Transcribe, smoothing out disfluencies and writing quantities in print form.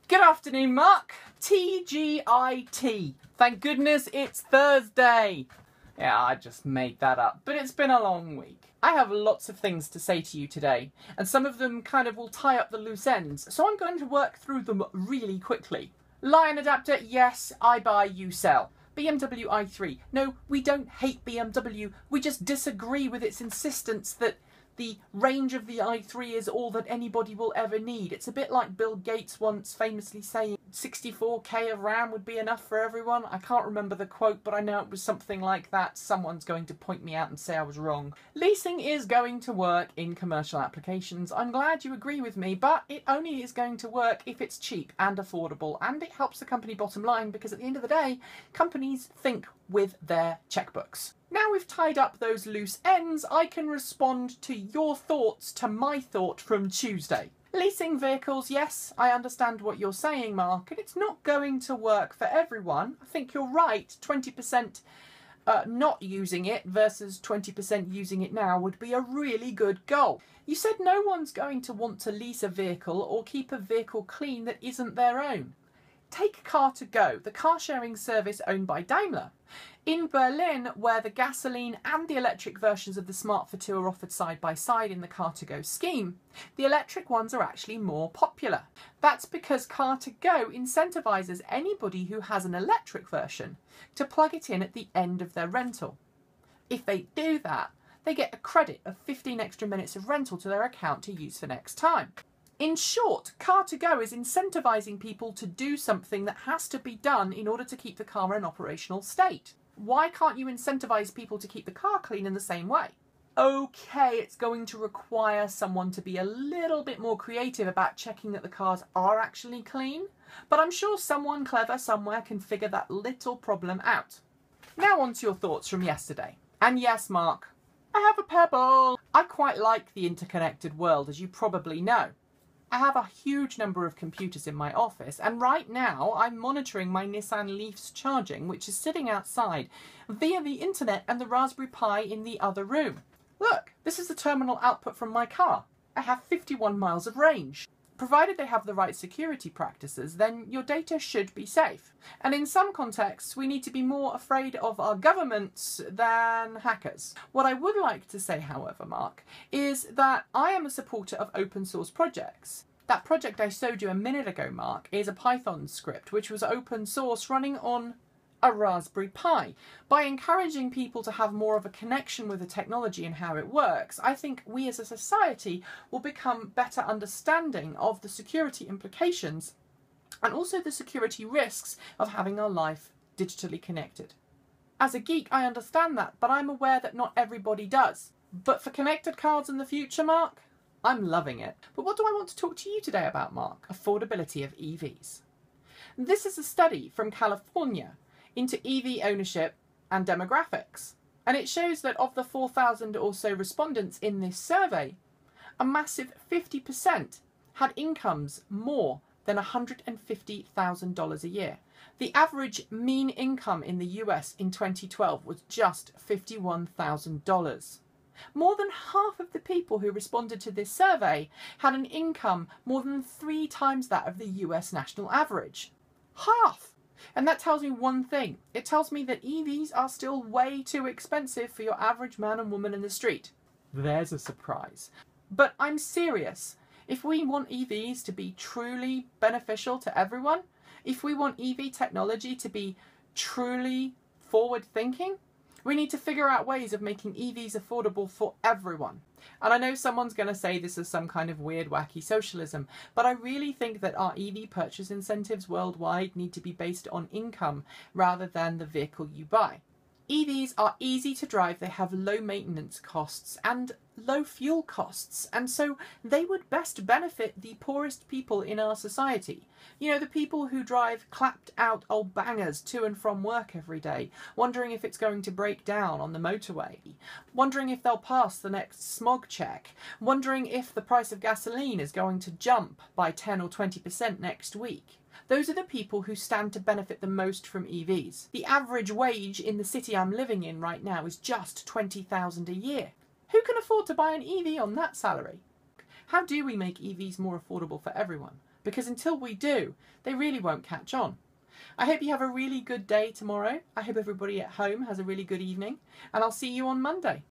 Good afternoon, Mark. TGIT. Thank goodness it's Thursday. Yeah, I just made that up, but it's been a long week. I have lots of things to say to you today, and some of them kind of will tie up the loose ends, so I'm going to work through them really quickly. Lion adapter, yes, I buy, you sell. BMW i3. No, we don't hate BMW, we just disagree with its insistence that the range of the i3 is all that anybody will ever need. It's a bit like Bill Gates once famously saying 64k of RAM would be enough for everyone. I can't remember the quote, but I know it was something like that. Someone's going to point me out and say I was wrong. Leasing is going to work in commercial applications. I'm glad you agree with me, but it only is going to work if it's cheap and affordable, and it helps the company bottom line because at the end of the day, companies think with their checkbooks. Now we've tied up those loose ends, I can respond to your thoughts to my thought from Tuesday. Leasing vehicles, yes, I understand what you're saying, Mark, and it's not going to work for everyone. I think you're right, 20% not using it versus 20% using it now would be a really good goal. You said no one's going to want to lease a vehicle or keep a vehicle clean that isn't their own. Take Car2Go, the car sharing service owned by Daimler. In Berlin, where the gasoline and the electric versions of the Smart for 2 are offered side by side in the Car2Go scheme, the electric ones are actually more popular. That's because Car2Go incentivises anybody who has an electric version to plug it in at the end of their rental. If they do that, they get a credit of 15 extra minutes of rental to their account to use for next time. In short, Car2Go is incentivising people to do something that has to be done in order to keep the car in an operational state. Why can't you incentivise people to keep the car clean in the same way? Okay, it's going to require someone to be a little bit more creative about checking that the cars are actually clean, but I'm sure someone clever somewhere can figure that little problem out. Now on to your thoughts from yesterday. And yes, Mark, I have a Pebble. I quite like the interconnected world, as you probably know. I have a huge number of computers in my office, and right now I'm monitoring my Nissan Leaf's charging, which is sitting outside, via the internet and the Raspberry Pi in the other room. Look, this is the terminal output from my car. I have 51 miles of range. Provided they have the right security practices, then your data should be safe. And in some contexts, we need to be more afraid of our governments than hackers. What I would like to say, however, Mark, is that I am a supporter of open source projects. That project I showed you a minute ago, Mark, is a Python script which was open source running on a Raspberry Pi. By encouraging people to have more of a connection with the technology and how it works, I think we as a society will become better understanding of the security implications and also the security risks of having our life digitally connected. As a geek, I understand that, but I'm aware that not everybody does. But for connected cars in the future, Mark, I'm loving it. But what do I want to talk to you today about, Mark? Affordability of EVs. This is a study from California into EV ownership and demographics. And it shows that of the 4,000 or so respondents in this survey, a massive 50% had incomes more than $150,000 a year. The average mean income in the US in 2012 was just $51,000. More than half of the people who responded to this survey had an income more than 3 times that of the US national average. Half! And that tells me one thing. It tells me that EVs are still way too expensive for your average man and woman in the street. There's a surprise. But I'm serious. If we want EVs to be truly beneficial to everyone, if we want EV technology to be truly forward-thinking, we need to figure out ways of making EVs affordable for everyone. And I know someone's going to say this is some kind of weird, wacky socialism, but I really think that our EV purchase incentives worldwide need to be based on income rather than the vehicle you buy. EVs are easy to drive, they have low maintenance costs and low fuel costs, and so they would best benefit the poorest people in our society. You know, the people who drive clapped out old bangers to and from work every day, wondering if it's going to break down on the motorway, wondering if they'll pass the next smog check, wondering if the price of gasoline is going to jump by 10 or 20% next week. Those are the people who stand to benefit the most from EVs. The average wage in the city I'm living in right now is just $20,000 a year. Who can afford to buy an EV on that salary? How do we make EVs more affordable for everyone? because until we do, they really won't catch on. I hope you have a really good day tomorrow. I hope everybody at home has a really good evening, and I'll see you on Monday.